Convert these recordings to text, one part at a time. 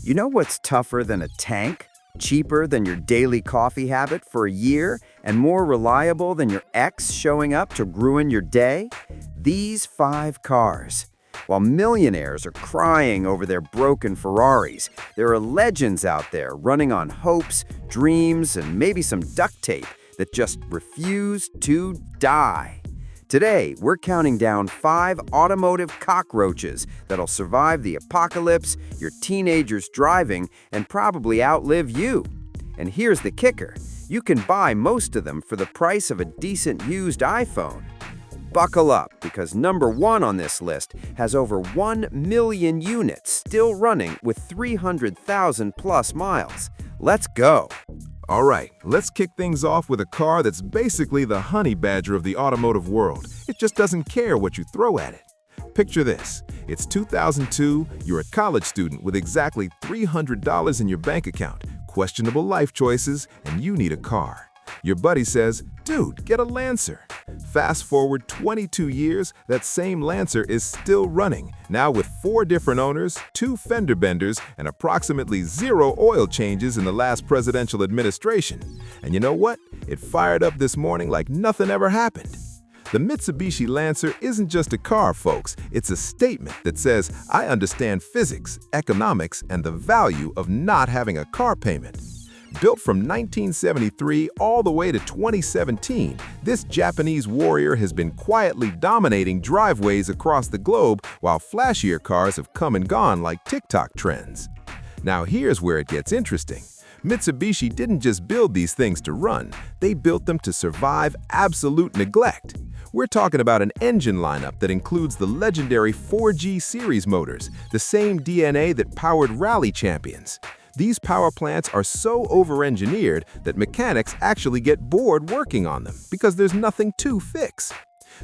You know what's tougher than a tank? Cheaper than your daily coffee habit for a year? And more reliable than your ex showing up to ruin your day? These 5 cars. While millionaires are crying over their broken Ferraris, there are legends out there running on hopes, dreams, and maybe some duct tape that just refuse to die. Today, we're counting down 5 automotive cockroaches that'll survive the apocalypse, your teenagers driving, and probably outlive you. And here's the kicker. You can buy most of them for the price of a decent used iPhone. Buckle up, because number 1 on this list has over 1 million units still running with 300,000 plus miles. Let's go. All right, let's kick things off with a car that's basically the honey badger of the automotive world. It just doesn't care what you throw at it. Picture this. It's 2002, you're a college student with exactly $300 in your bank account, questionable life choices, and you need a car. Your buddy says, "Dude, get a Lancer." Fast forward 22 years, that same Lancer is still running, now with 4 different owners, 2 fender benders, and approximately 0 oil changes in the last presidential administration. And you know what? It fired up this morning like nothing ever happened. The Mitsubishi Lancer isn't just a car, folks. It's a statement that says, I understand physics, economics, and the value of not having a car payment. Built from 1973 all the way to 2017, this Japanese warrior has been quietly dominating driveways across the globe while flashier cars have come and gone like TikTok trends. Now here's where it gets interesting. Mitsubishi didn't just build these things to run, they built them to survive absolute neglect. We're talking about an engine lineup that includes the legendary 4G series motors, the same DNA that powered rally champions. These power plants are so over-engineered that mechanics actually get bored working on them because there's nothing to fix.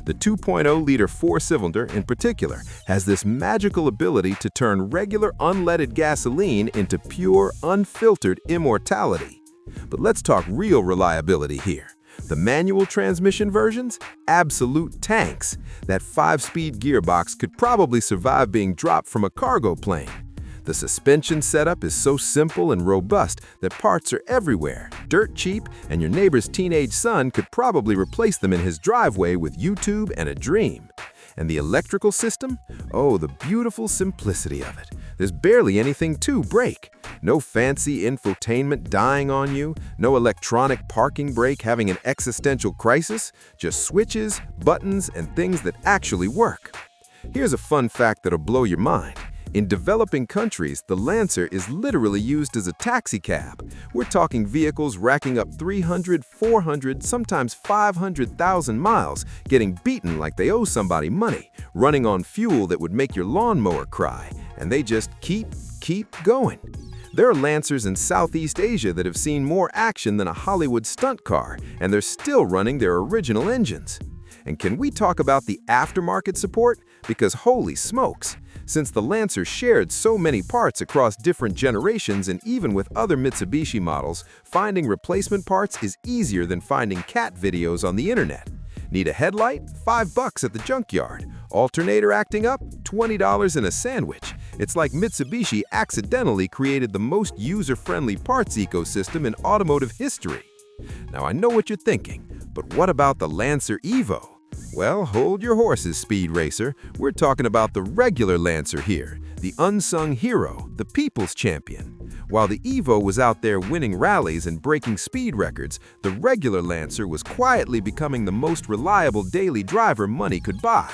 The 2.0-liter 4-cylinder, in particular, has this magical ability to turn regular unleaded gasoline into pure, unfiltered immortality. But let's talk real reliability here. The manual transmission versions? Absolute tanks. That 5-speed gearbox could probably survive being dropped from a cargo plane. The suspension setup is so simple and robust that parts are everywhere, dirt cheap, and your neighbor's teenage son could probably replace them in his driveway with YouTube and a dream. And the electrical system? Oh, the beautiful simplicity of it. There's barely anything to break. No fancy infotainment dying on you, no electronic parking brake having an existential crisis, just switches, buttons, and things that actually work. Here's a fun fact that'll blow your mind. In developing countries, the Lancer is literally used as a taxi cab. We're talking vehicles racking up 300, 400, sometimes 500,000 miles, getting beaten like they owe somebody money, running on fuel that would make your lawnmower cry, and they just keep going. There are Lancers in Southeast Asia that have seen more action than a Hollywood stunt car, and they're still running their original engines. And can we talk about the aftermarket support? Because holy smokes! Since the Lancer shared so many parts across different generations and even with other Mitsubishi models, finding replacement parts is easier than finding cat videos on the internet. Need a headlight? $5 at the junkyard. Alternator acting up? $20 in a sandwich. It's like Mitsubishi accidentally created the most user-friendly parts ecosystem in automotive history. Now I know what you're thinking, but what about the Lancer Evo? Well, hold your horses, Speed Racer. We're talking about the regular Lancer here, the unsung hero, the people's champion. While the Evo was out there winning rallies and breaking speed records, the regular Lancer was quietly becoming the most reliable daily driver money could buy.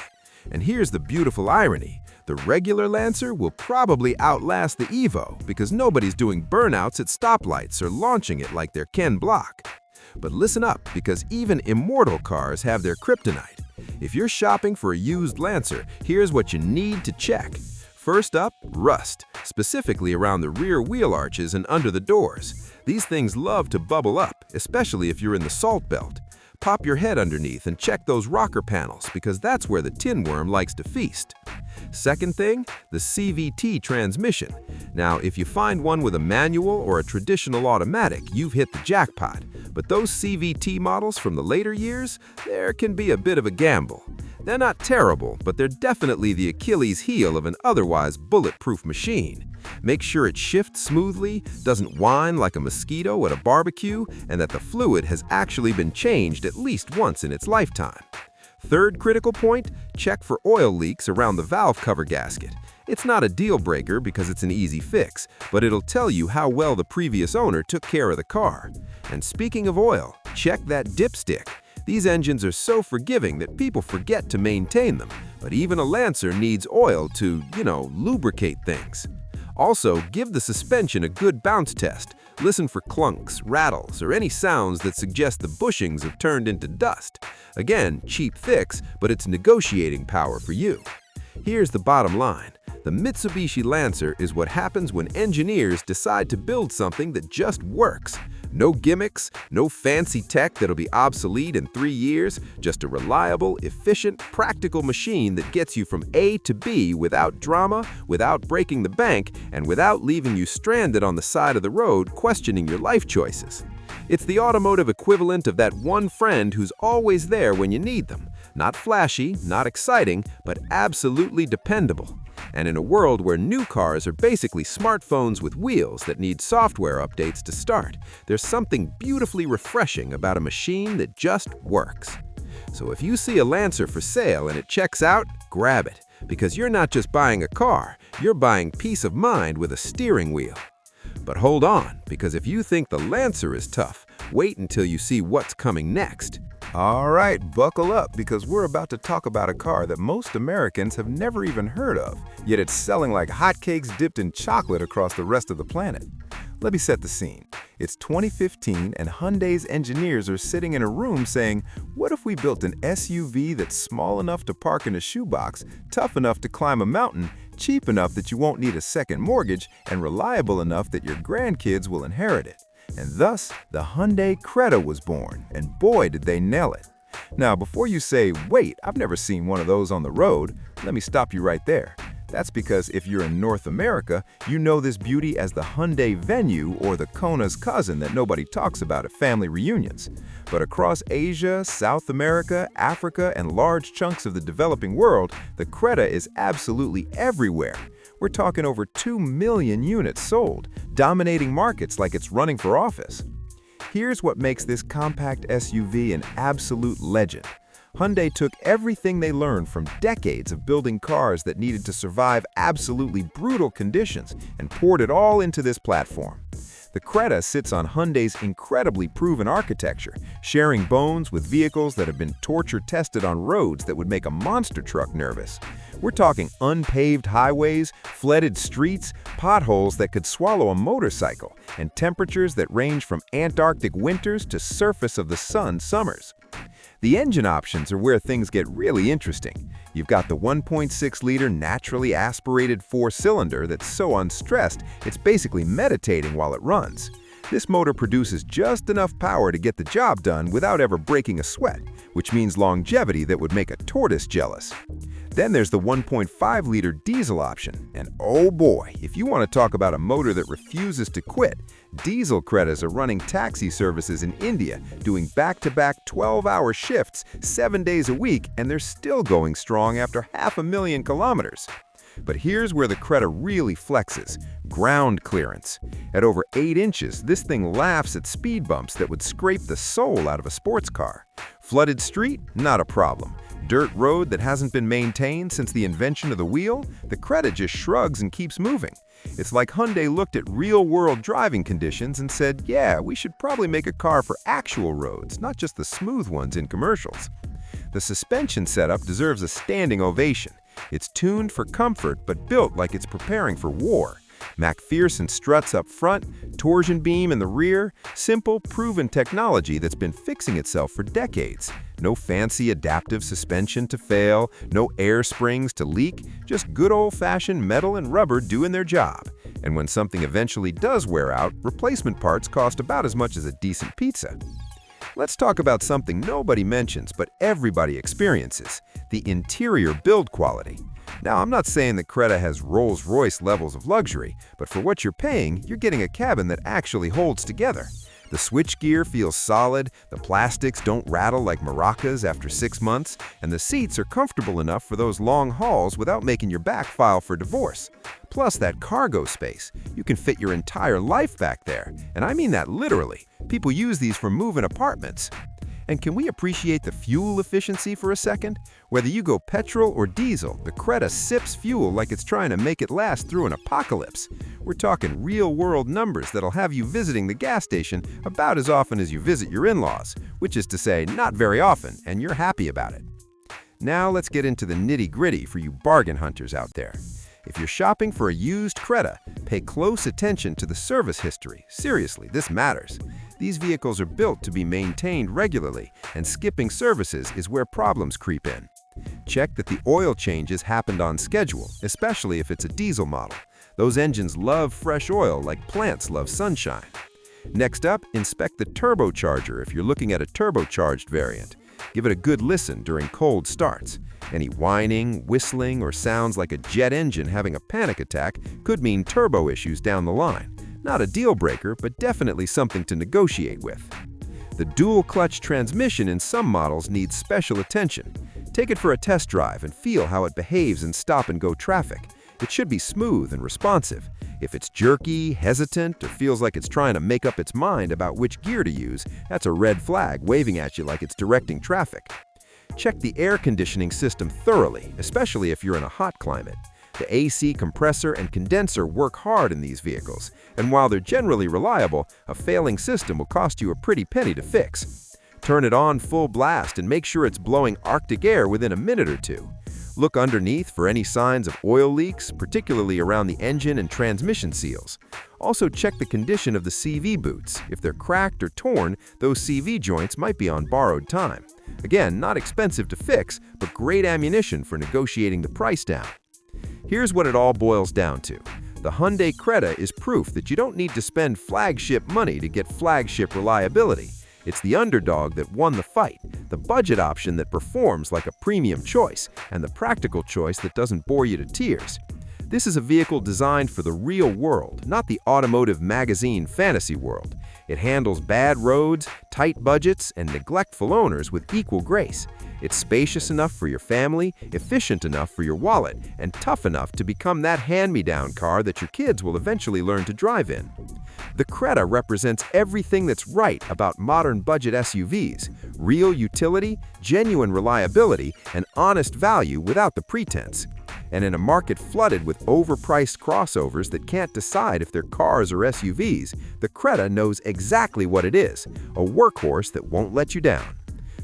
And here's the beautiful irony. The regular Lancer will probably outlast the Evo because nobody's doing burnouts at stoplights or launching it like they're Ken Block. But listen up, because even immortal cars have their kryptonite. If you're shopping for a used Lancer, here's what you need to check. First up, rust, specifically around the rear wheel arches and under the doors. These things love to bubble up, especially if you're in the salt belt. Pop your head underneath and check those rocker panels, because that's where the tin worm likes to feast. Second thing, the CVT transmission. Now, if you find one with a manual or a traditional automatic, you've hit the jackpot. But those CVT models from the later years, there can be a bit of a gamble. They're not terrible, but they're definitely the Achilles heel of an otherwise bulletproof machine. Make sure it shifts smoothly, doesn't whine like a mosquito at a barbecue, and that the fluid has actually been changed at least once in its lifetime. Third critical point, check for oil leaks around the valve cover gasket. It's not a deal breaker because it's an easy fix, but it'll tell you how well the previous owner took care of the car. And speaking of oil, check that dipstick. These engines are so forgiving that people forget to maintain them, but even a Lancer needs oil to, lubricate things. Also, give the suspension a good bounce test. Listen for clunks, rattles, or any sounds that suggest the bushings have turned into dust. Again, cheap fix, but it's negotiating power for you. Here's the bottom line. The Mitsubishi Lancer is what happens when engineers decide to build something that just works. No gimmicks, no fancy tech that'll be obsolete in 3 years, just a reliable, efficient, practical machine that gets you from A to B without drama, without breaking the bank, and without leaving you stranded on the side of the road questioning your life choices. It's the automotive equivalent of that one friend who's always there when you need them. Not flashy, not exciting, but absolutely dependable. And in a world where new cars are basically smartphones with wheels that need software updates to start, there's something beautifully refreshing about a machine that just works. So if you see a Lancer for sale and it checks out, grab it, because you're not just buying a car, you're buying peace of mind with a steering wheel. But hold on, because if you think the Lancer is tough, wait until you see what's coming next. All right, buckle up because we're about to talk about a car that most Americans have never even heard of, yet it's selling like hotcakes dipped in chocolate across the rest of the planet. Let me set the scene. It's 2015 and Hyundai's engineers are sitting in a room saying, what if we built an SUV that's small enough to park in a shoebox, tough enough to climb a mountain, cheap enough that you won't need a second mortgage, and reliable enough that your grandkids will inherit it. And thus, the Hyundai Creta was born, and boy did they nail it. Now, before you say, wait, I've never seen one of those on the road, let me stop you right there. That's because if you're in North America, you know this beauty as the Hyundai Venue or the Kona's cousin that nobody talks about at family reunions. But across Asia, South America, Africa, and large chunks of the developing world, the Creta is absolutely everywhere. We're talking over 2 million units sold, dominating markets like it's running for office. Here's what makes this compact SUV an absolute legend. Hyundai took everything they learned from decades of building cars that needed to survive absolutely brutal conditions and poured it all into this platform. The Creta sits on Hyundai's incredibly proven architecture, sharing bones with vehicles that have been torture-tested on roads that would make a monster truck nervous. We're talking unpaved highways, flooded streets, potholes that could swallow a motorcycle, and temperatures that range from Antarctic winters to surface of the sun summers. The engine options are where things get really interesting. You've got the 1.6-liter naturally aspirated 4-cylinder that's so unstressed, it's basically meditating while it runs. This motor produces just enough power to get the job done without ever breaking a sweat, which means longevity that would make a tortoise jealous. Then there's the 1.5-liter diesel option, and oh boy, if you want to talk about a motor that refuses to quit, diesel Cretas are running taxi services in India, doing back-to-back 12-hour shifts 7 days a week, and they're still going strong after 500,000 kilometers. But here's where the Creta really flexes: ground clearance. At over 8 inches, this thing laughs at speed bumps that would scrape the soul out of a sports car. Flooded street? Not a problem. Dirt road that hasn't been maintained since the invention of the wheel? The Creta just shrugs and keeps moving. It's like Hyundai looked at real-world driving conditions and said, yeah, we should probably make a car for actual roads, not just the smooth ones in commercials. The suspension setup deserves a standing ovation. It's tuned for comfort, but built like it's preparing for war. McPherson struts up front, torsion beam in the rear, simple, proven technology that's been fixing itself for decades. No fancy adaptive suspension to fail, no air springs to leak, just good old-fashioned metal and rubber doing their job. And when something eventually does wear out, replacement parts cost about as much as a decent pizza. Let's talk about something nobody mentions but everybody experiences: the interior build quality. Now, I'm not saying the Creta has Rolls-Royce levels of luxury, but for what you're paying, you're getting a cabin that actually holds together. The switchgear feels solid, the plastics don't rattle like maracas after 6 months, and the seats are comfortable enough for those long hauls without making your back file for divorce. Plus that cargo space. You can fit your entire life back there. And I mean that literally. People use these for moving apartments. And can we appreciate the fuel efficiency for a second? Whether you go petrol or diesel, the Creta sips fuel like it's trying to make it last through an apocalypse. We're talking real-world numbers that'll have you visiting the gas station about as often as you visit your in-laws, which is to say, not very often, and you're happy about it. Now let's get into the nitty-gritty for you bargain hunters out there. If you're shopping for a used Creta, pay close attention to the service history. Seriously, this matters. These vehicles are built to be maintained regularly, and skipping services is where problems creep in. Check that the oil changes happened on schedule, especially if it's a diesel model. Those engines love fresh oil like plants love sunshine. Next up, inspect the turbocharger if you're looking at a turbocharged variant. Give it a good listen during cold starts. Any whining, whistling, or sounds like a jet engine having a panic attack could mean turbo issues down the line. Not a deal breaker, but definitely something to negotiate with. The dual-clutch transmission in some models needs special attention. Take it for a test drive and feel how it behaves in stop-and-go traffic. It should be smooth and responsive. If it's jerky, hesitant, or feels like it's trying to make up its mind about which gear to use, that's a red flag waving at you like it's directing traffic. Check the air conditioning system thoroughly, especially if you're in a hot climate. The AC compressor and condenser work hard in these vehicles, and while they're generally reliable, a failing system will cost you a pretty penny to fix. Turn it on full blast and make sure it's blowing Arctic air within a minute or two. Look underneath for any signs of oil leaks, particularly around the engine and transmission seals. Also check the condition of the CV boots. If they're cracked or torn, those CV joints might be on borrowed time. Again, not expensive to fix, but great ammunition for negotiating the price down. Here's what it all boils down to. The Hyundai Creta is proof that you don't need to spend flagship money to get flagship reliability. It's the underdog that won the fight, the budget option that performs like a premium choice, and the practical choice that doesn't bore you to tears. This is a vehicle designed for the real world, not the automotive magazine fantasy world. It handles bad roads, tight budgets, and neglectful owners with equal grace. It's spacious enough for your family, efficient enough for your wallet, and tough enough to become that hand-me-down car that your kids will eventually learn to drive in. The Creta represents everything that's right about modern budget SUVs: real utility, genuine reliability, and honest value without the pretense. And in a market flooded with overpriced crossovers that can't decide if they're cars or SUVs, the Creta knows exactly what it is: a workhorse that won't let you down.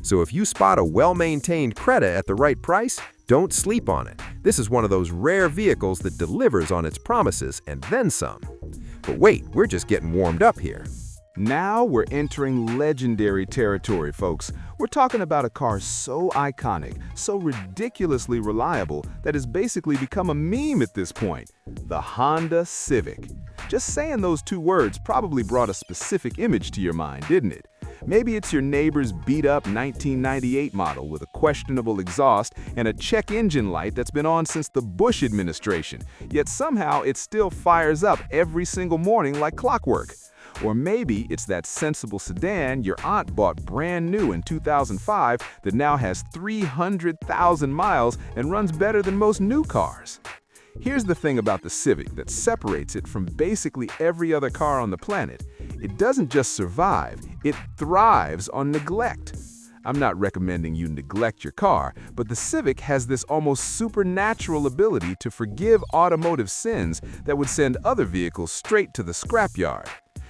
So if you spot a well-maintained Creta at the right price, don't sleep on it. This is one of those rare vehicles that delivers on its promises and then some. But wait, we're just getting warmed up here. Now we're entering legendary territory, folks. We're talking about a car so iconic, so ridiculously reliable that it's basically become a meme at this point: the Honda Civic. Just saying those two words probably brought a specific image to your mind, didn't it? Maybe it's your neighbor's beat-up 1998 model with a questionable exhaust and a check engine light that's been on since the Bush administration, yet somehow it still fires up every single morning like clockwork. Or maybe it's that sensible sedan your aunt bought brand new in 2005 that now has 300,000 miles and runs better than most new cars. Here's the thing about the Civic that separates it from basically every other car on the planet. It doesn't just survive, it thrives on neglect. I'm not recommending you neglect your car, but the Civic has this almost supernatural ability to forgive automotive sins that would send other vehicles straight to the scrapyard.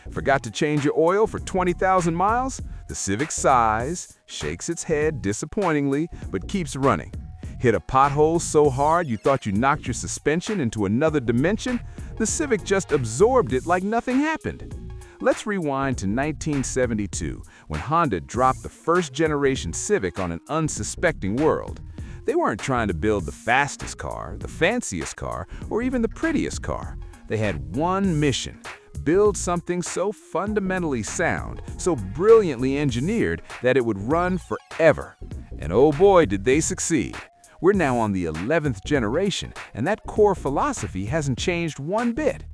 Forgot to change your oil for 20,000 miles? The Civic sighs, shakes its head disappointingly, but keeps running. Hit a pothole so hard you thought you knocked your suspension into another dimension? The Civic just absorbed it like nothing happened. Let's rewind to 1972, when Honda dropped the first-generation Civic on an unsuspecting world. They weren't trying to build the fastest car, the fanciest car, or even the prettiest car. They had one mission: build something so fundamentally sound, so brilliantly engineered that it would run forever. And oh boy, did they succeed. We're now on the 11th generation, and that core philosophy hasn't changed one bit.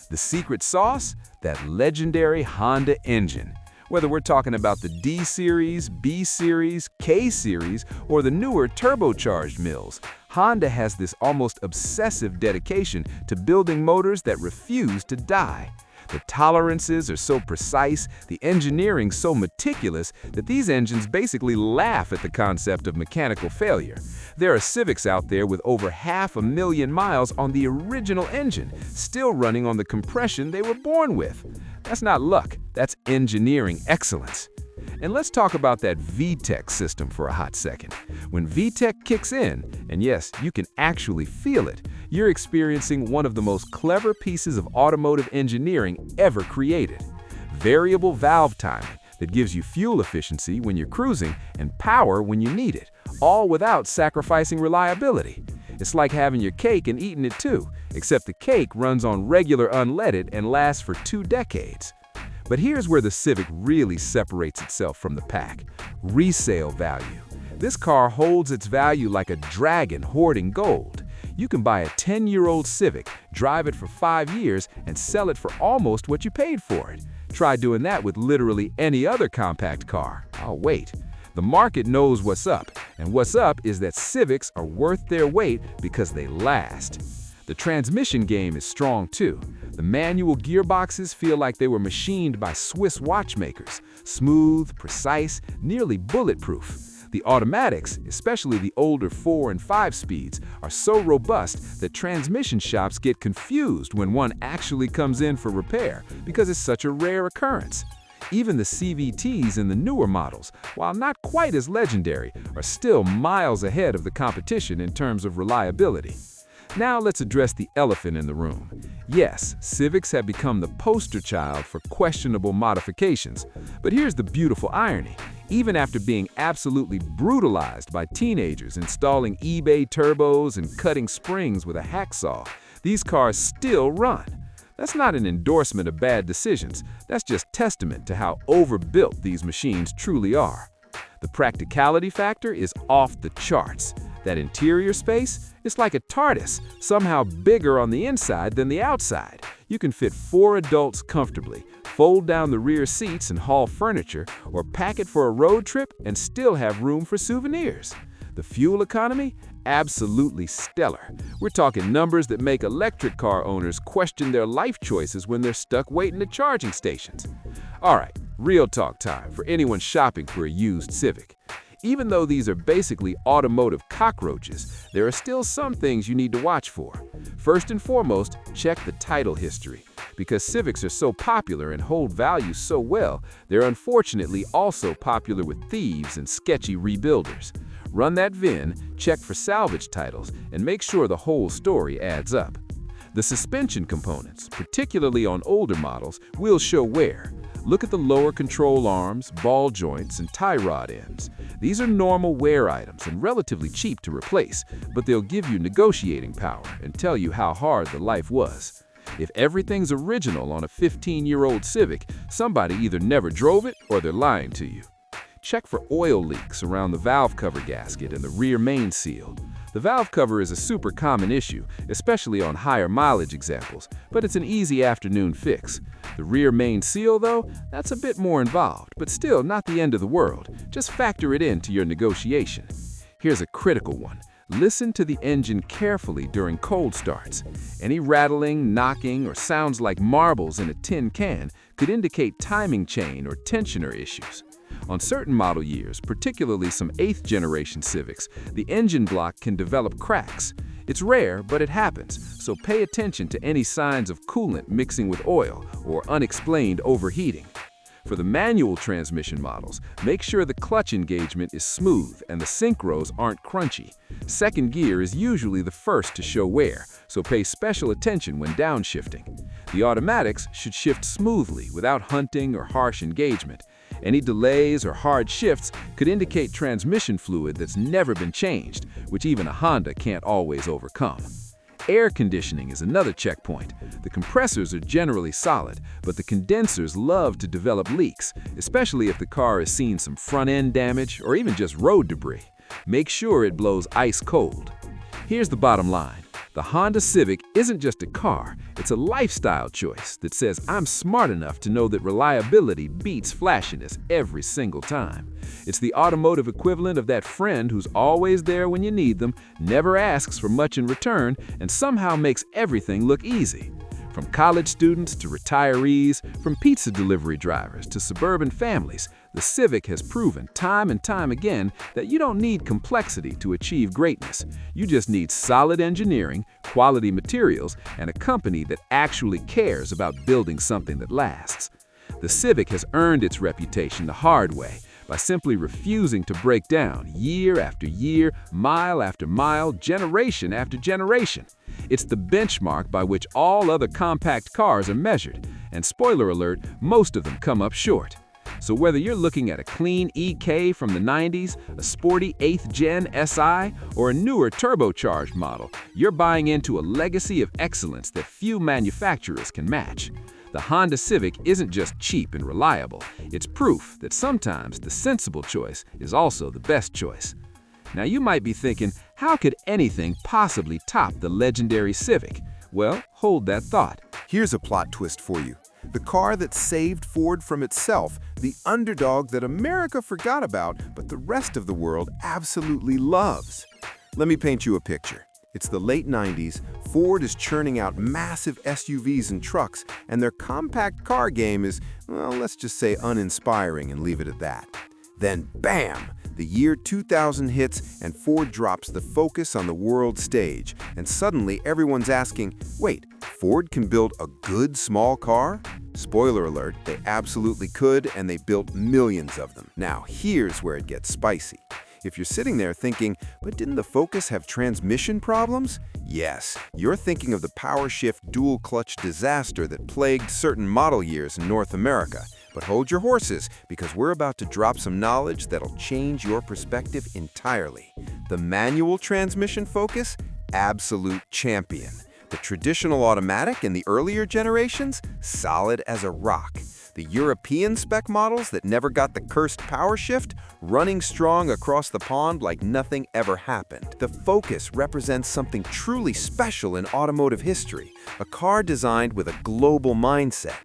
The secret sauce? That legendary Honda engine. Whether we're talking about the D Series, B Series, K Series, or the newer turbocharged mills, Honda has this almost obsessive dedication to building motors that refuse to die. The tolerances are so precise, the engineering so meticulous, that these engines basically laugh at the concept of mechanical failure. There are Civics out there with over 500,000 miles on the original engine, still running on the compression they were born with. That's not luck, that's engineering excellence. And let's talk about that VTEC system for a hot second. When VTEC kicks in, and yes, you can actually feel it, you're experiencing one of the most clever pieces of automotive engineering ever created. Variable valve timing that gives you fuel efficiency when you're cruising and power when you need it, all without sacrificing reliability. It's like having your cake and eating it too, except the cake runs on regular unleaded and lasts for 2 decades. But here's where the Civic really separates itself from the pack: resale value. This car holds its value like a dragon hoarding gold. You can buy a 10-year-old Civic, drive it for 5 years, and sell it for almost what you paid for it. Try doing that with literally any other compact car. Oh, wait. The market knows what's up, and what's up is that Civics are worth their weight because they last. The transmission game is strong too. The manual gearboxes feel like they were machined by Swiss watchmakers, smooth, precise, nearly bulletproof. The automatics, especially the older 4 and 5 speeds, are so robust that transmission shops get confused when one actually comes in for repair because it's such a rare occurrence. Even the CVTs in the newer models, while not quite as legendary, are still miles ahead of the competition in terms of reliability. Now let's address the elephant in the room. Yes, Civics have become the poster child for questionable modifications, but here's the beautiful irony. Even after being absolutely brutalized by teenagers installing eBay turbos and cutting springs with a hacksaw, these cars still run. That's not an endorsement of bad decisions, that's just testament to how overbuilt these machines truly are. The practicality factor is off the charts. That interior space, it's like a TARDIS, somehow bigger on the inside than the outside. You can fit 4 adults comfortably, fold down the rear seats and haul furniture, or pack it for a road trip and still have room for souvenirs. The fuel economy? Absolutely stellar. We're talking numbers that make electric car owners question their life choices when they're stuck waiting at charging stations. All right, real talk time for anyone shopping for a used Civic. Even though these are basically automotive cockroaches, there are still some things you need to watch for. First and foremost, check the title history. Because Civics are so popular and hold value so well, they're unfortunately also popular with thieves and sketchy rebuilders. Run that VIN, check for salvage titles, and make sure the whole story adds up. The suspension components, particularly on older models, will show wear. Look at the lower control arms, ball joints, and tie rod ends. These are normal wear items and relatively cheap to replace, but they'll give you negotiating power and tell you how hard the life was. If everything's original on a 15-year-old Civic, somebody either never drove it or they're lying to you. Check for oil leaks around the valve cover gasket and the rear main seal. The valve cover is a super common issue, especially on higher mileage examples, but it's an easy afternoon fix. The rear main seal, though, that's a bit more involved, but still not the end of the world. Just factor it into your negotiation. Here's a critical one. Listen to the engine carefully during cold starts. Any rattling, knocking, or sounds like marbles in a tin can could indicate timing chain or tensioner issues. On certain model years, particularly some 8th generation Civics, the engine block can develop cracks. It's rare, but it happens, so pay attention to any signs of coolant mixing with oil or unexplained overheating. For the manual transmission models, make sure the clutch engagement is smooth and the synchros aren't crunchy. Second gear is usually the first to show wear, so pay special attention when downshifting. The automatics should shift smoothly without hunting or harsh engagement. Any delays or hard shifts could indicate transmission fluid that's never been changed, which even a Honda can't always overcome. Air conditioning is another checkpoint. The compressors are generally solid, but the condensers love to develop leaks, especially if the car has seen some front-end damage or even just road debris. Make sure it blows ice cold. Here's the bottom line. The Honda Civic isn't just a car, it's a lifestyle choice that says I'm smart enough to know that reliability beats flashiness every single time. It's the automotive equivalent of that friend who's always there when you need them, never asks for much in return, and somehow makes everything look easy. From college students to retirees, from pizza delivery drivers to suburban families, the Civic has proven time and time again that you don't need complexity to achieve greatness. You just need solid engineering, quality materials, and a company that actually cares about building something that lasts. The Civic has earned its reputation the hard way by simply refusing to break down year after year, mile after mile, generation after generation. It's the benchmark by which all other compact cars are measured, and spoiler alert, most of them come up short. So whether you're looking at a clean EK from the 90s, a sporty 8th Gen SI, or a newer turbocharged model, you're buying into a legacy of excellence that few manufacturers can match. The Honda Civic isn't just cheap and reliable, it's proof that sometimes the sensible choice is also the best choice. Now you might be thinking, how could anything possibly top the legendary Civic? Well, hold that thought. Here's a plot twist for you. The car that saved Ford from itself, the underdog that America forgot about, but the rest of the world absolutely loves. Let me paint you a picture. It's the late 90s, Ford is churning out massive SUVs and trucks, and their compact car game is, well, let's just say uninspiring and leave it at that. Then bam! The year 2000 hits and Ford drops the focus on the world stage, and suddenly everyone's asking, wait, Ford can build a good small car? Spoiler alert, they absolutely could, and they built millions of them. Now, here's where it gets spicy. If you're sitting there thinking, but didn't the Focus have transmission problems? Yes, you're thinking of the power shift dual clutch disaster that plagued certain model years in North America. But hold your horses, because we're about to drop some knowledge that'll change your perspective entirely. The manual transmission Focus? Absolute champion. The traditional automatic in the earlier generations? Solid as a rock. The European spec models that never got the cursed power shift? Running strong across the pond like nothing ever happened. The Focus represents something truly special in automotive history, a car designed with a global mindset.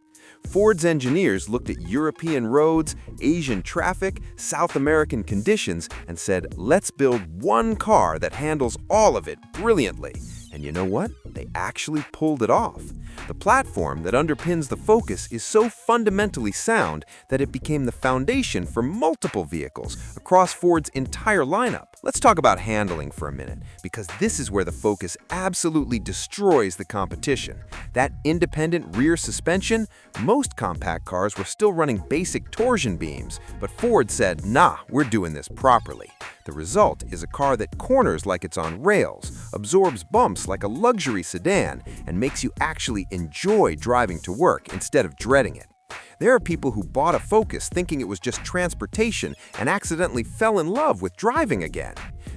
Ford's engineers looked at European roads, Asian traffic, South American conditions, and said, let's build one car that handles all of it brilliantly. And you know what? They actually pulled it off. The platform that underpins the Focus is so fundamentally sound that it became the foundation for multiple vehicles across Ford's entire lineup. Let's talk about handling for a minute, because this is where the Focus absolutely destroys the competition. That independent rear suspension, most compact cars were still running basic torsion beams, but Ford said, nah, we're doing this properly. The result is a car that corners like it's on rails, absorbs bumps like a luxury sedan, and makes you actually enjoy driving to work instead of dreading it. There are people who bought a Focus thinking it was just transportation and accidentally fell in love with driving again.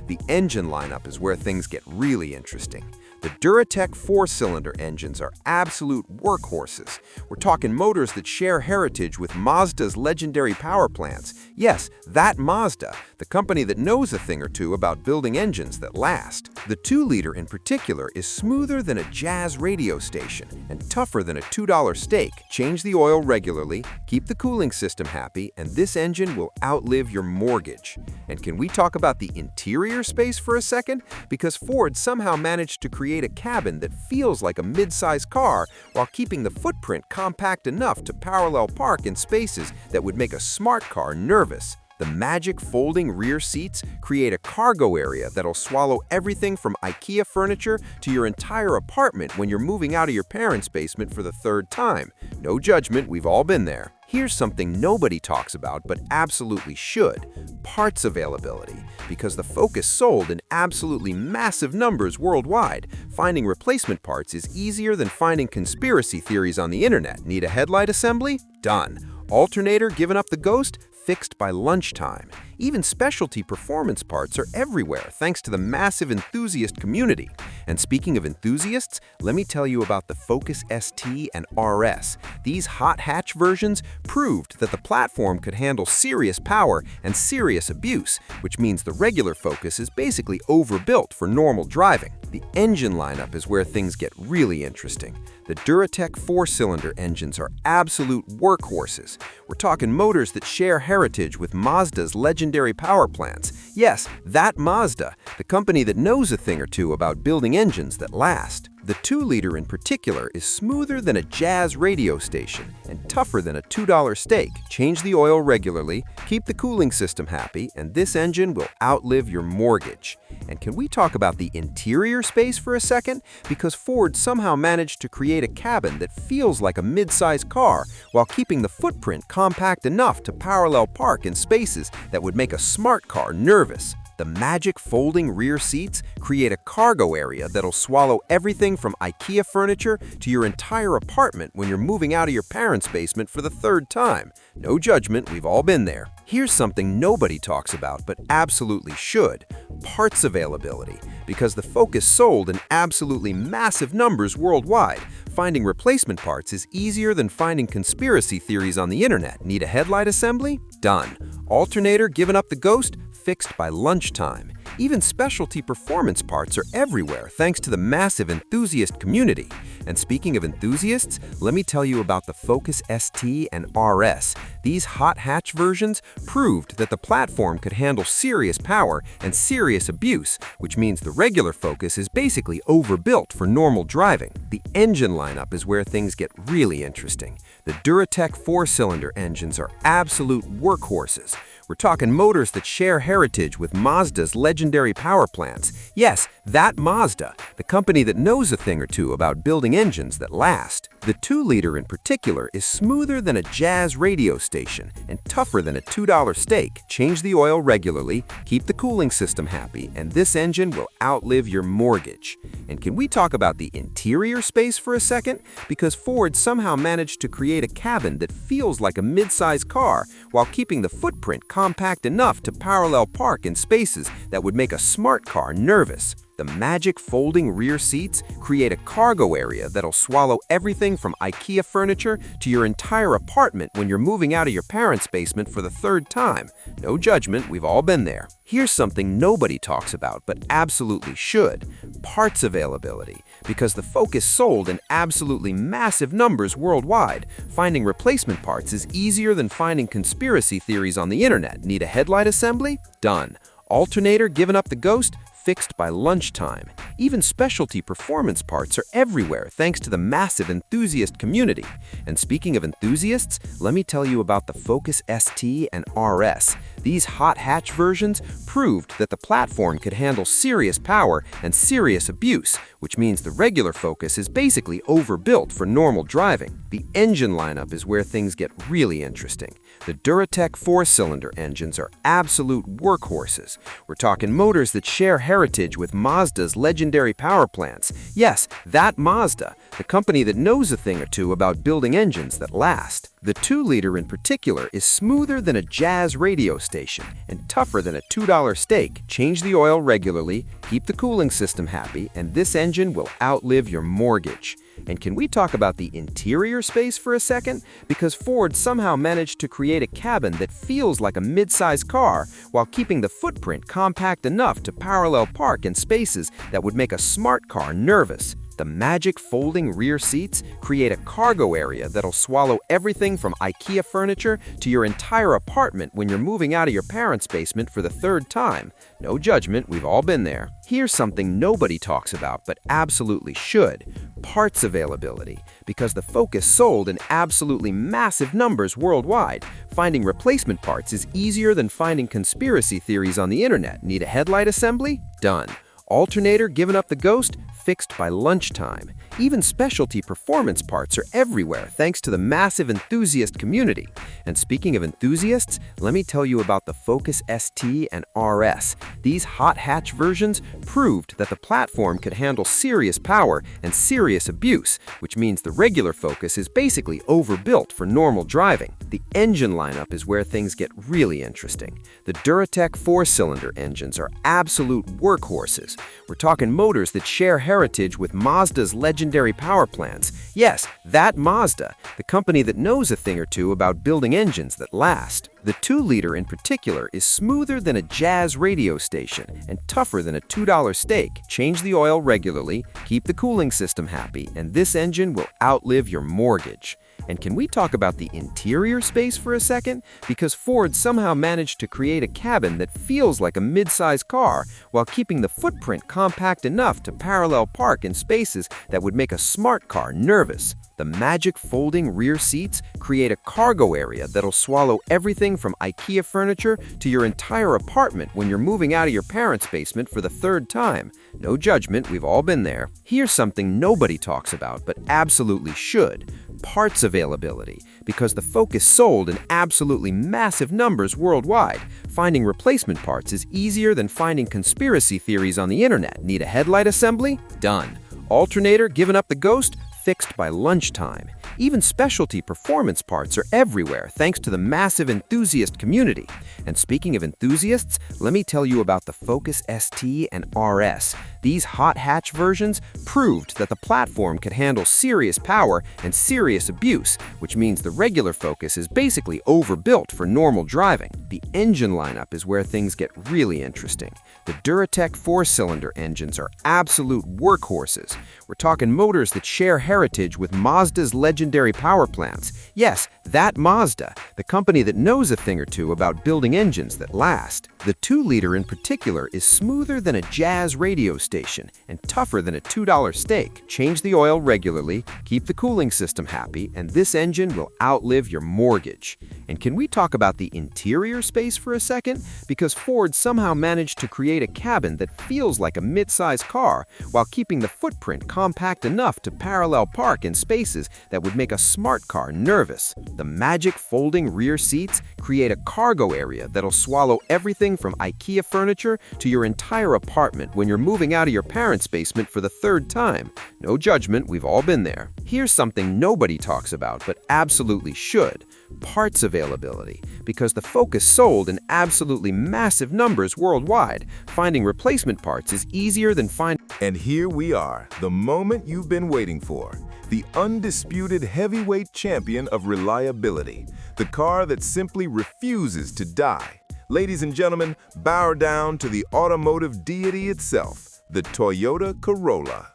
The engine lineup is where things get really interesting. The Duratec 4-cylinder engines are absolute workhorses. We're talking motors that share heritage with Mazda's legendary power plants. Yes, that Mazda, the company that knows a thing or two about building engines that last. The 2-liter in particular is smoother than a jazz radio station and tougher than a $2 steak. Change the oil regularly, keep the cooling system happy, and this engine will outlive your mortgage. And can we talk about the interior space for a second? Because Ford somehow managed to create a cabin that feels like a mid-size car while keeping the footprint compact enough to parallel park in spaces that would make a smart car nervous. The magic folding rear seats create a cargo area that'll swallow everything from IKEA furniture to your entire apartment when you're moving out of your parents' basement for the 3rd time. No judgment, we've all been there. Here's something nobody talks about but absolutely should: parts availability. Because the Focus sold in absolutely massive numbers worldwide, finding replacement parts is easier than finding conspiracy theories on the internet. Need a headlight assembly? Done. Alternator giving up the ghost? fixed by lunchtime. Even specialty performance parts are everywhere thanks to the massive enthusiast community. And speaking of enthusiasts, let me tell you about the Focus ST and RS. These hot hatch versions proved that the platform could handle serious power and serious abuse, which means the regular Focus is basically overbuilt for normal driving. The engine lineup is where things get really interesting. The Duratec 4-cylinder engines are absolute workhorses. We're talking motors that share heritage with Mazda's legendary power plants. Yes, that Mazda, the company that knows a thing or two about building engines that last. The 2-liter in particular is smoother than a jazz radio station and tougher than a $2 steak. Change the oil regularly, keep the cooling system happy, and this engine will outlive your mortgage. And can we talk about the interior space for a second? Because Ford somehow managed to create a cabin that feels like a mid-size car while keeping the footprint compact enough to parallel park in spaces that would make a smart car nervous. The magic folding rear seats create a cargo area that'll swallow everything from IKEA furniture to your entire apartment when you're moving out of your parents' basement for the 3rd time. No judgment, we've all been there. Here's something nobody talks about but absolutely should: parts availability. Because the Focus sold in absolutely massive numbers worldwide, finding replacement parts is easier than finding conspiracy theories on the internet. Need a headlight assembly? Done. Alternator giving up the ghost? Fixed by lunchtime. Even specialty performance parts are everywhere thanks to the massive enthusiast community. And speaking of enthusiasts, let me tell you about the Focus ST and RS. These hot hatch versions proved that the platform could handle serious power and serious abuse, which means the regular Focus is basically overbuilt for normal driving. The engine lineup is where things get really interesting. The Duratec 4-cylinder engines are absolute workhorses. We're talking motors that share heritage with Mazda's legendary power plants. Yes, that Mazda, the company that knows a thing or two about building engines that last. The 2-liter in particular is smoother than a jazz radio station and tougher than a $2 steak. Change the oil regularly, keep the cooling system happy, and this engine will outlive your mortgage. And can we talk about the interior space for a second? Because Ford somehow managed to create a cabin that feels like a mid-size car while keeping the footprint compact enough to parallel park in spaces that would make a smart car nervous. The magic folding rear seats create a cargo area that'll swallow everything from IKEA furniture to your entire apartment when you're moving out of your parents' basement for the 3rd time. No judgment, we've all been there. Here's something nobody talks about but absolutely should: parts availability. Because the Focus sold in absolutely massive numbers worldwide, finding replacement parts is easier than finding conspiracy theories on the internet. Need a headlight assembly? Done. Alternator giving up the ghost? Fixed by lunchtime. Even specialty performance parts are everywhere thanks to the massive enthusiast community. And speaking of enthusiasts, let me tell you about the Focus ST and RS. These hot hatch versions proved that the platform could handle serious power and serious abuse, which means the regular Focus is basically overbuilt for normal driving. The engine lineup is where things get really interesting. The Duratec 4-cylinder engines are absolute workhorses. We're talking motors that share heritage with Mazda's legendary power plants. Yes, that Mazda, the company that knows a thing or two about building engines that last. The 2-liter in particular is smoother than a jazz radio station and tougher than a $2 steak. Change the oil regularly, keep the cooling system happy, and this engine will outlive your mortgage. And can we talk about the interior space for a second? Because Ford somehow managed to create a cabin that feels like a mid-size car while keeping the footprint compact enough to parallel park in spaces that would make a smart car nervous. The magic folding rear seats create a cargo area that'll swallow everything from IKEA furniture to your entire apartment when you're moving out of your parents' basement for the 3rd time. No judgment, we've all been there. Here's something nobody talks about but absolutely should: parts availability. Because the Focus sold in absolutely massive numbers worldwide, finding replacement parts is easier than finding conspiracy theories on the internet. Need a headlight assembly? Done. Alternator giving up the ghost? fixed by lunchtime. Even specialty performance parts are everywhere thanks to the massive enthusiast community. And speaking of enthusiasts, let me tell you about the Focus ST and RS. These hot hatch versions proved that the platform could handle serious power and serious abuse, which means the regular Focus is basically overbuilt for normal driving. The engine lineup is where things get really interesting. The Duratec 4-cylinder engines are absolute workhorses. We're talking motors that share heritage with Mazda's legendary power plants. Yes, that Mazda, the company that knows a thing or two about building engines that last. The 2-liter in particular is smoother than a jazz radio station and tougher than a $2 steak. Change the oil regularly, keep the cooling system happy, and this engine will outlive your mortgage. And can we talk about the interior space for a second? Because Ford somehow managed to create a cabin that feels like a mid-size car while keeping the footprint compact enough to parallel park in spaces that would make a smart car nervous. The magic folding rear seats create a cargo area that'll swallow everything from IKEA furniture to your entire apartment when you're moving out of your parents' basement for the 3rd time. No judgment, we've all been there. Here's something nobody talks about, but absolutely should. Parts availability, because the Focus sold in absolutely massive numbers worldwide. Finding replacement parts is easier than finding conspiracy theories on the internet. Need a headlight assembly? Done. Alternator giving up the ghost? Fixed by lunchtime. Even specialty performance parts are everywhere thanks to the massive enthusiast community. And speaking of enthusiasts, let me tell you about the Focus ST and RS. These hot hatch versions proved that the platform could handle serious power and serious abuse, which means the regular Focus is basically overbuilt for normal driving. The engine lineup is where things get really interesting. The Duratec 4-cylinder engines are absolute workhorses. We're talking motors that share heritage with Mazda's legendary power plants. Yes, that Mazda, the company that knows a thing or two about building engines that last. The 2-liter in particular is smoother than a jazz radio station and tougher than a $2 steak. Change the oil regularly, keep the cooling system happy, and this engine will outlive your mortgage. And can we talk about the interior space for a second? Because Ford somehow managed to create a cabin that feels like a mid-size car while keeping the footprint compact enough to parallel park in spaces that would make a smart car nervous. The magic folding rear seats create a cargo area that'll swallow everything from IKEA furniture to your entire apartment when you're moving out of your parents' basement for the 3rd time. No judgment, we've all been there. Here's something nobody talks about, but absolutely should. Parts availability, because the Focus sold in absolutely massive numbers worldwide. Finding replacement parts is easier than finding. And here we are, the moment you've been waiting for. The undisputed heavyweight champion of reliability. The car that simply refuses to die. Ladies and gentlemen, bow down to the automotive deity itself, the Toyota Corolla.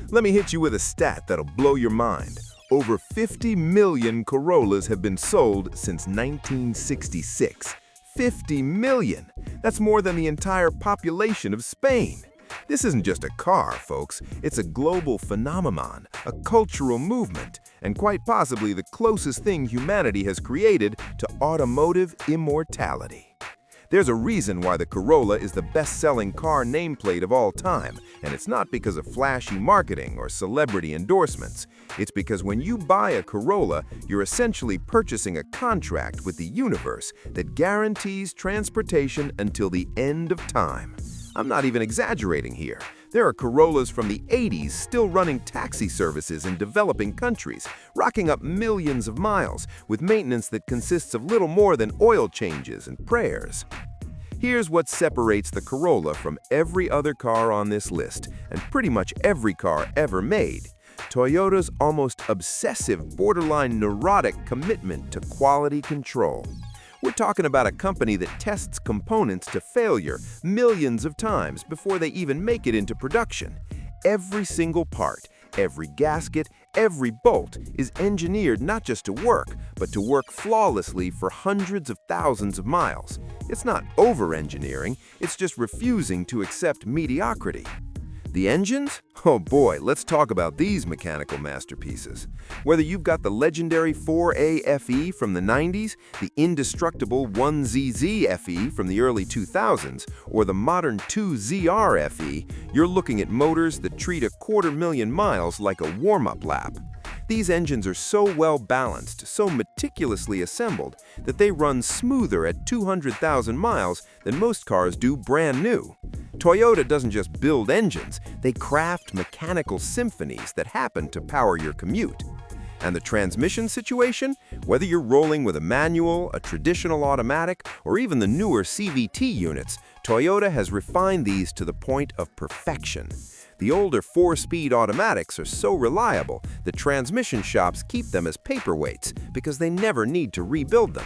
Let me hit you with a stat that'll blow your mind. Over 50 million Corollas have been sold since 1966. 50 million! That's more than the entire population of Spain. This isn't just a car, folks. It's a global phenomenon, a cultural movement, and quite possibly the closest thing humanity has created to automotive immortality. There's a reason why the Corolla is the best-selling car nameplate of all time, and it's not because of flashy marketing or celebrity endorsements. It's because when you buy a Corolla, you're essentially purchasing a contract with the universe that guarantees transportation until the end of time. I'm not even exaggerating here. There are Corollas from the 80s still running taxi services in developing countries, rocking up millions of miles with maintenance that consists of little more than oil changes and prayers. Here's what separates the Corolla from every other car on this list, and pretty much every car ever made. Toyota's almost obsessive, borderline neurotic commitment to quality control. We're talking about a company that tests components to failure millions of times before they even make it into production. Every single part, every gasket, every bolt is engineered not just to work, but to work flawlessly for hundreds of thousands of miles. It's not over-engineering, it's just refusing to accept mediocrity. The engines? Oh boy, let's talk about these mechanical masterpieces. Whether you've got the legendary 4A FE from the 90s, the indestructible 1ZZ FE from the early 2000s, or the modern 2ZR FE, you're looking at motors that treat 250,000 miles like a warm-up lap. These engines are so well balanced, so meticulously assembled, that they run smoother at 200,000 miles than most cars do brand new. Toyota doesn't just build engines, they craft mechanical symphonies that happen to power your commute. And the transmission situation? Whether you're rolling with a manual, a traditional automatic, or even the newer CVT units, Toyota has refined these to the point of perfection. The older 4-speed automatics are so reliable that transmission shops keep them as paperweights because they never need to rebuild them.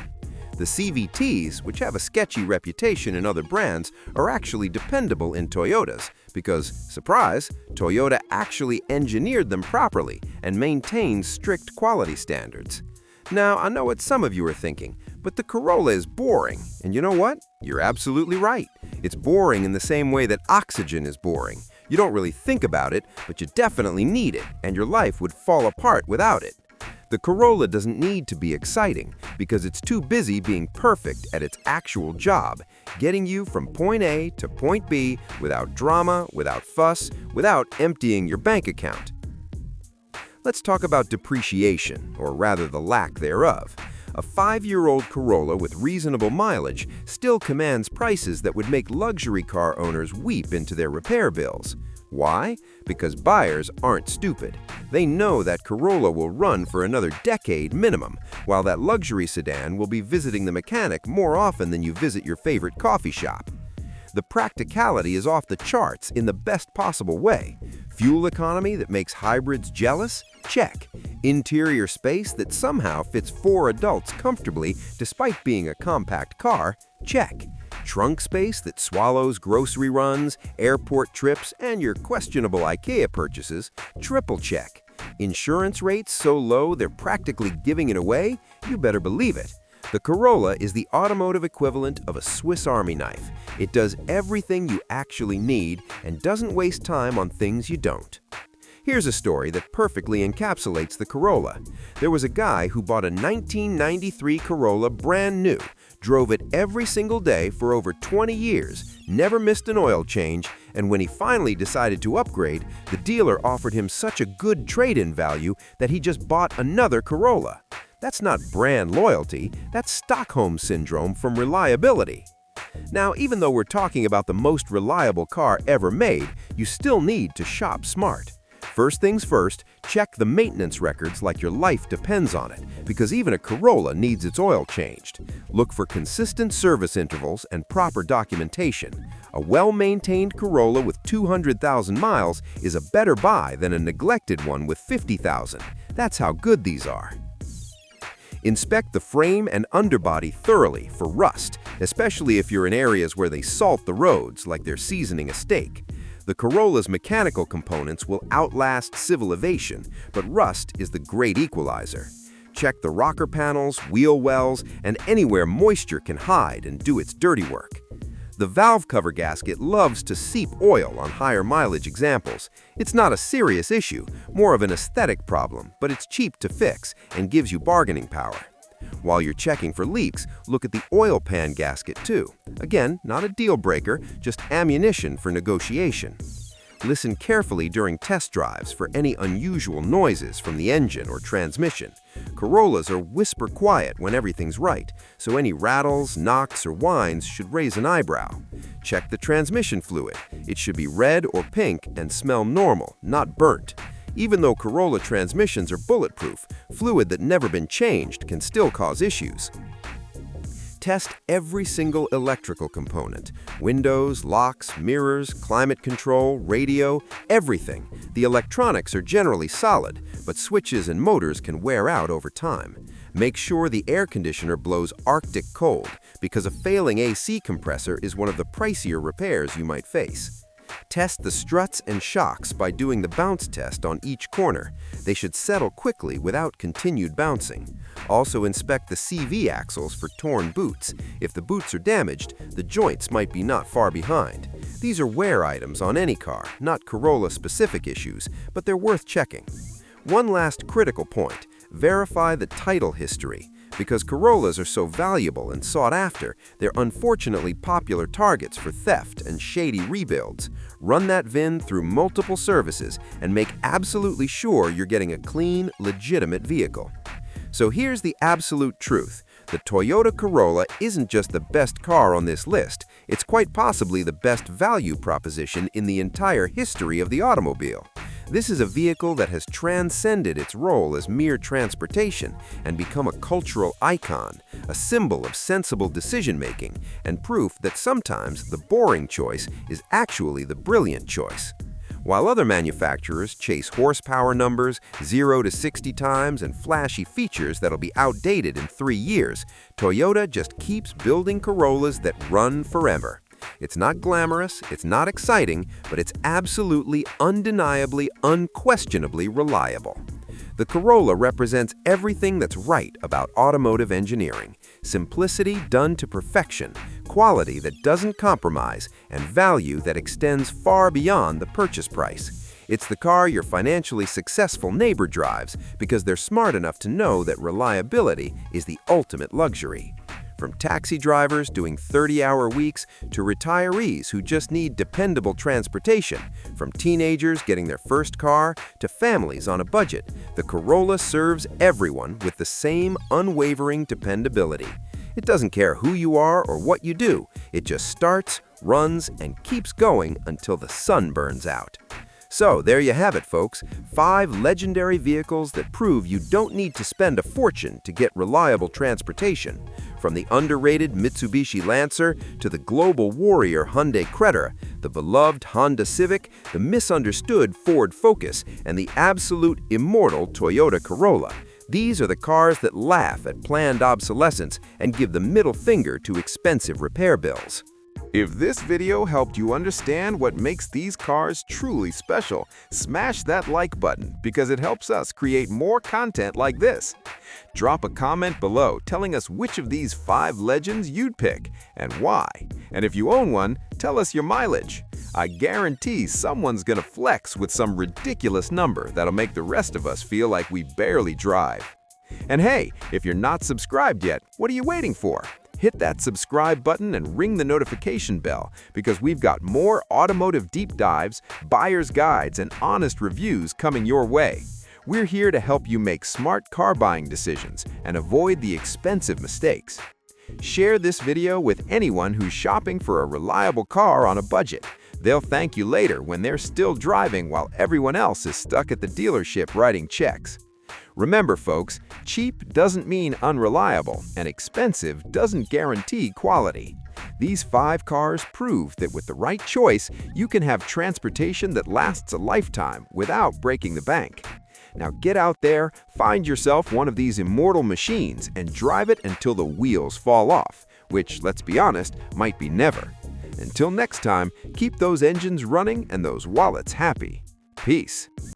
The CVTs, which have a sketchy reputation in other brands, are actually dependable in Toyotas because, surprise, Toyota actually engineered them properly and maintains strict quality standards. Now, I know what some of you are thinking, but the Corolla is boring. And you know what? You're absolutely right. It's boring in the same way that oxygen is boring. You don't really think about it, but you definitely need it, and your life would fall apart without it. The Corolla doesn't need to be exciting because it's too busy being perfect at its actual job, getting you from point A to point B without drama, without fuss, without emptying your bank account. Let's talk about depreciation, or rather the lack thereof. A 5-year-old Corolla with reasonable mileage still commands prices that would make luxury car owners weep into their repair bills. Why? Because buyers aren't stupid. They know that Corolla will run for another decade minimum, while that luxury sedan will be visiting the mechanic more often than you visit your favorite coffee shop. The practicality is off the charts in the best possible way. Fuel economy that makes hybrids jealous? Check. Interior space that somehow fits 4 adults comfortably despite being a compact car? Check. Trunk space that swallows grocery runs, airport trips, and your questionable IKEA purchases? Triple check. Insurance rates so low they're practically giving it away? You better believe it. The Corolla is the automotive equivalent of a Swiss Army knife. It does everything you actually need and doesn't waste time on things you don't. Here's a story that perfectly encapsulates the Corolla. There was a guy who bought a 1993 Corolla brand new, drove it every single day for over 20 years, never missed an oil change, and when he finally decided to upgrade, the dealer offered him such a good trade-in value that he just bought another Corolla. That's not brand loyalty, that's Stockholm Syndrome from reliability. Now, even though we're talking about the most reliable car ever made, you still need to shop smart. First things first, check the maintenance records like your life depends on it, because even a Corolla needs its oil changed. Look for consistent service intervals and proper documentation. A well-maintained Corolla with 200,000 miles is a better buy than a neglected one with 50,000. That's how good these are. Inspect the frame and underbody thoroughly for rust, especially if you're in areas where they salt the roads like they're seasoning a steak. The Corolla's mechanical components will outlast civilization, but rust is the great equalizer. Check the rocker panels, wheel wells, and anywhere moisture can hide and do its dirty work. The valve cover gasket loves to seep oil on higher mileage examples. It's not a serious issue, more of an aesthetic problem, but it's cheap to fix and gives you bargaining power. While you're checking for leaks, look at the oil pan gasket too. Again, not a deal breaker, just ammunition for negotiation. Listen carefully during test drives for any unusual noises from the engine or transmission. Corollas are whisper quiet when everything's right, so any rattles, knocks, or whines should raise an eyebrow. Check the transmission fluid. It should be red or pink and smell normal, not burnt. Even though Corolla transmissions are bulletproof, fluid that never been changed can still cause issues. Test every single electrical component: windows, locks, mirrors, climate control, radio, everything. The electronics are generally solid, but switches and motors can wear out over time. Make sure the air conditioner blows Arctic cold, because a failing AC compressor is one of the pricier repairs you might face. Test the struts and shocks by doing the bounce test on each corner. They should settle quickly without continued bouncing. Also inspect the CV axles for torn boots. If the boots are damaged, the joints might be not far behind. These are wear items on any car, not Corolla-specific issues, but they're worth checking. One last critical point: verify the title history. Because Corollas are so valuable and sought after, they're unfortunately popular targets for theft and shady rebuilds. Run that VIN through multiple services and make absolutely sure you're getting a clean, legitimate vehicle. So here's the absolute truth. The Toyota Corolla isn't just the best car on this list, it's quite possibly the best value proposition in the entire history of the automobile. This is a vehicle that has transcended its role as mere transportation and become a cultural icon, a symbol of sensible decision-making, and proof that sometimes the boring choice is actually the brilliant choice. While other manufacturers chase horsepower numbers, 0 to 60 times, and flashy features that'll be outdated in 3 years, Toyota just keeps building Corollas that run forever. It's not glamorous, it's not exciting, but it's absolutely, undeniably, unquestionably reliable. The Corolla represents everything that's right about automotive engineering: simplicity done to perfection, quality that doesn't compromise, and value that extends far beyond the purchase price. It's the car your financially successful neighbor drives because they're smart enough to know that reliability is the ultimate luxury. From taxi drivers doing 30-hour weeks to retirees who just need dependable transportation, from teenagers getting their first car to families on a budget, the Corolla serves everyone with the same unwavering dependability. It doesn't care who you are or what you do, it just starts, runs, and keeps going until the sun burns out. So there you have it, folks. 5 legendary vehicles that prove you don't need to spend a fortune to get reliable transportation. From the underrated Mitsubishi Lancer to the global warrior Hyundai Creta, the beloved Honda Civic, the misunderstood Ford Focus, and the absolute immortal Toyota Corolla. These are the cars that laugh at planned obsolescence and give the middle finger to expensive repair bills. If this video helped you understand what makes these cars truly special, smash that like button because it helps us create more content like this. Drop a comment below telling us which of these 5 legends you'd pick and why. And if you own one, tell us your mileage. I guarantee someone's gonna flex with some ridiculous number that'll make the rest of us feel like we barely drive. And hey, if you're not subscribed yet, what are you waiting for? Hit that subscribe button and ring the notification bell because we've got more automotive deep dives, buyer's guides, and honest reviews coming your way. We're here to help you make smart car buying decisions and avoid the expensive mistakes. Share this video with anyone who's shopping for a reliable car on a budget. They'll thank you later when they're still driving while everyone else is stuck at the dealership writing checks. Remember, folks, cheap doesn't mean unreliable, and expensive doesn't guarantee quality. These 5 cars prove that with the right choice, you can have transportation that lasts a lifetime without breaking the bank. Now get out there, find yourself one of these immortal machines, and drive it until the wheels fall off, which, let's be honest, might be never. Until next time, keep those engines running and those wallets happy. Peace.